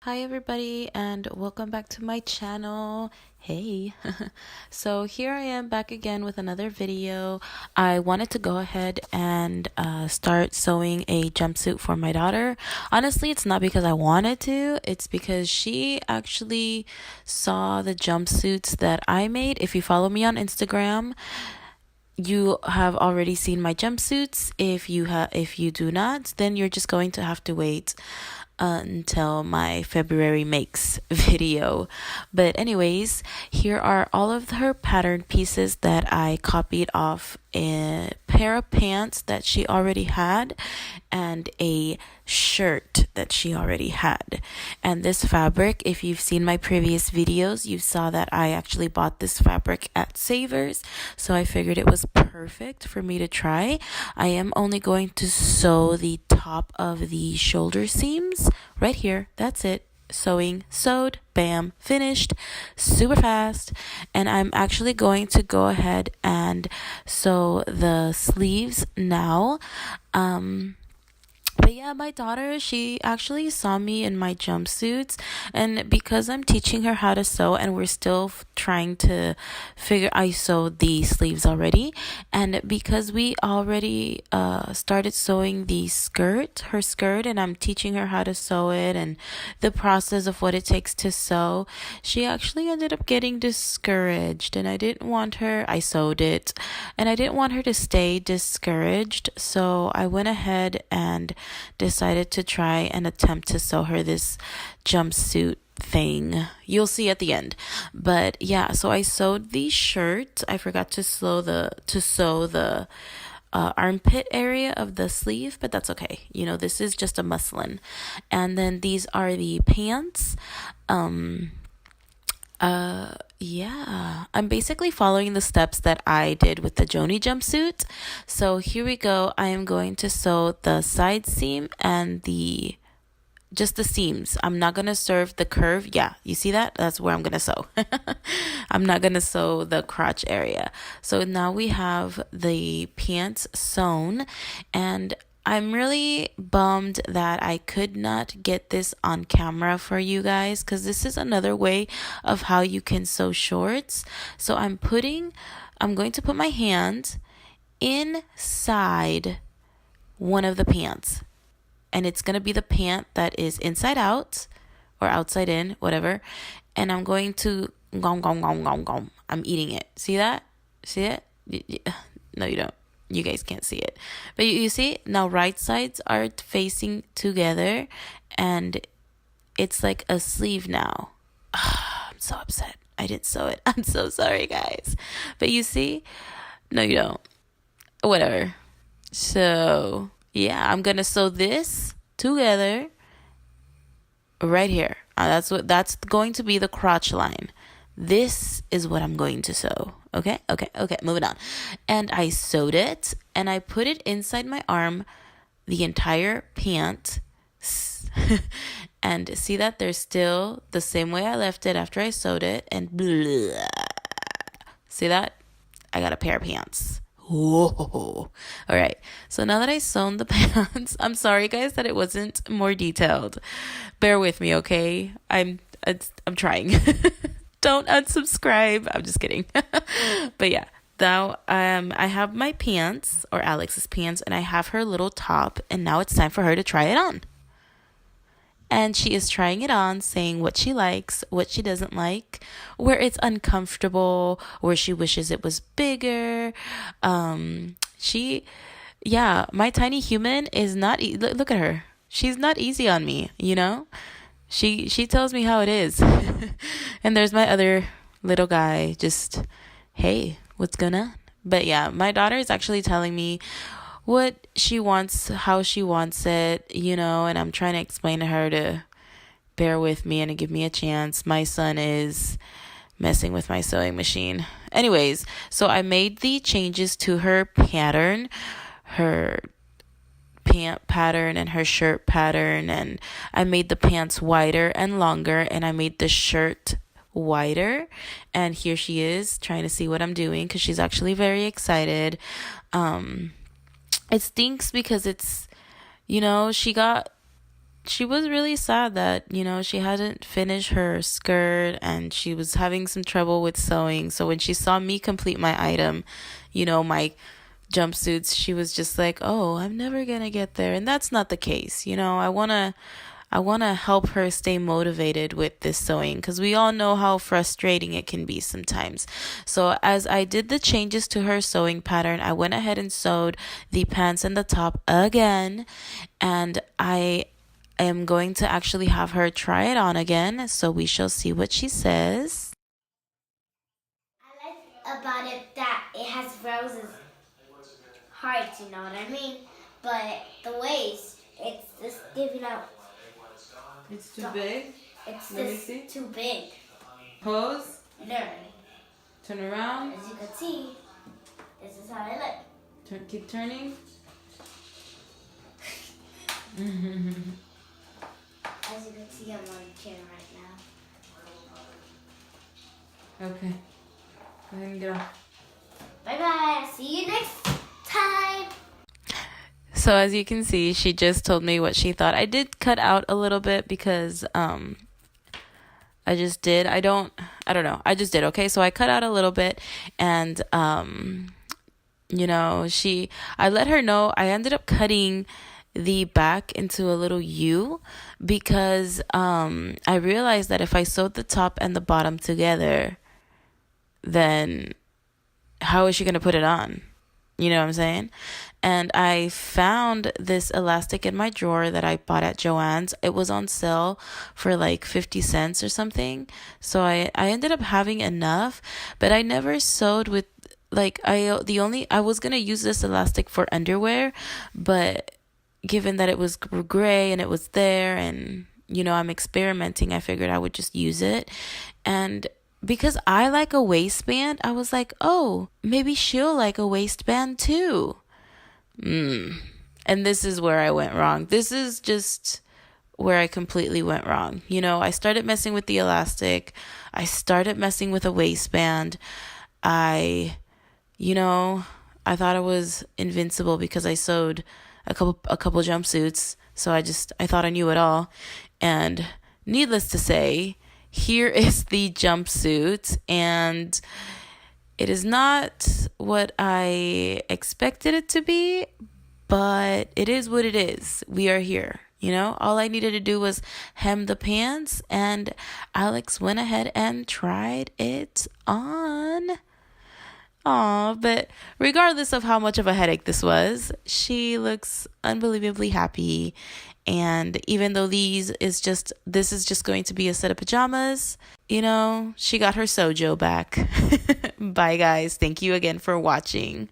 Hi everybody and welcome back to my channel. Hey. So here I am back again with another video. I wanted to go ahead and start sewing a jumpsuit for my daughter. Honestly, it's not because I wanted to, it's because she actually saw the jumpsuits that I made. If you follow me on Instagram, you have already seen my jumpsuits. If you do not, then you're just going to have to wait until my February makes video. But anyways, here are all of her pattern pieces that I copied off a pair of pants that she already had and a shirt that she already had. And this fabric, if you've seen my previous videos, you saw that I actually bought this fabric at Savers, so I figured it was perfect for me to try. I am only going to sew the top of the shoulder seams right here. That's it. Sewing, sewed, bam, finished, super fast. And I'm actually going to go ahead and sew the sleeves now. But yeah, my daughter, she actually saw me in my jumpsuits, and because I'm teaching her how to sew and we're still trying to I sewed the sleeves already, and because we already started sewing her skirt, and I'm teaching her how to sew it and the process of what it takes to sew, she actually ended up getting discouraged, and I sewed it, and I didn't want her to stay discouraged, so I went ahead and decided to try and attempt to sew her this jumpsuit thing. You'll see at the end. But yeah, so I sewed the shirt. I forgot to sew the armpit area of the sleeve, but that's okay. This is just a muslin. And then these are the pants. Yeah, I'm basically following the steps that I did with the Joni jumpsuit. So here we go. I am going to sew the side seam and just the seams. I'm not going to serve the curve. Yeah, you see that? That's where I'm going to sew. I'm not going to sew the crotch area. So now we have the pants sewn, and I'm really bummed that I could not get this on camera for you guys, because this is another way of how you can sew shorts. So I'm going to put my hand inside one of the pants, and it's going to be the pant that is inside out or outside in, whatever. And I'm going to I'm eating it. See that? See it? No, you don't. You guys can't see it, but you see now right sides are facing together, and it's like a sleeve now. I'm so upset I didn't sew it. I'm so sorry, guys. But you see, no, you don't. Whatever. So yeah, I'm gonna sew this together right here. That's going to be the crotch line. This is what I'm going to sew. Okay, moving on. And I sewed it, and I put it inside my arm, the entire pant. And see that there's still the same way I left it after I sewed it, and blah. See that? I got a pair of pants. Whoa. All right. So now that I sewn the pants, I'm sorry guys that it wasn't more detailed. Bear with me, okay? I'm trying. Don't unsubscribe. I'm just kidding. But yeah, now I have my pants, or Alex's pants, and I have her little top, and now it's time for her to try it on. And she is trying it on, saying what she likes, what she doesn't like, where it's uncomfortable, where she wishes it was bigger. My tiny human is not, look at her. She's not easy on me, She tells me how it is. And there's my other little guy, just, hey, what's going on? But yeah, my daughter is actually telling me what she wants, how she wants it, and I'm trying to explain to her to bear with me and to give me a chance. My son is messing with my sewing machine. Anyways, so I made the changes to her pattern, her pant pattern and her shirt pattern, and I made the pants wider and longer, and I made the shirt wider. And here she is trying to see what I'm doing, because she's actually very excited. It stinks because it's, she got she was really sad that, she hadn't finished her skirt and she was having some trouble with sewing. So when she saw me complete my item, my jumpsuits, she was just like, "Oh, I'm never going to get there." And that's not the case. I want to help her stay motivated with this sewing because we all know how frustrating it can be sometimes. So as I did the changes to her sewing pattern, I went ahead and sewed the pants and the top again, and I am going to actually have her try it on again, so we shall see what she says. I like about it that it has roses, hearts, you know what I mean? But the waist, it's just giving out. It's too big. It's just too big. Pose. Learn. Turn around. As you can see, this is how I look. Keep turning. As you can see, I'm on the chair right now. Okay. Go ahead and get off. Bye-bye. See you next time. So as you can see, she just told me what she thought. I did cut out a little bit because I just did. I don't know. I just did. Okay. So I cut out a little bit, and I let her know. I ended up cutting the back into a little U because I realized that if I sewed the top and the bottom together, then how is she going to put it on? You know what I'm saying? And I found this elastic in my drawer that I bought at Joann's. It was on sale for like 50 cents or something. So I ended up having enough, but I never sewed with I was going to use this elastic for underwear, but given that it was gray and it was there and I'm experimenting, I figured I would just use it. And because I like a waistband, I was like, oh, maybe she'll like a waistband too. And this is where I went wrong. This is just where I completely went wrong. I started messing with the elastic. I started messing with a waistband. I thought I was invincible because I sewed a couple jumpsuits. So I thought I knew it all. And needless to say, here is the jumpsuit, and it is not what I expected it to be, but it is what it is. We are here. All I needed to do was hem the pants, and Alex went ahead and tried it on. Aw, but regardless of how much of a headache this was, she looks unbelievably happy. And even though this is just going to be a set of pajamas, she got her sojo back. Bye guys. Thank you again for watching.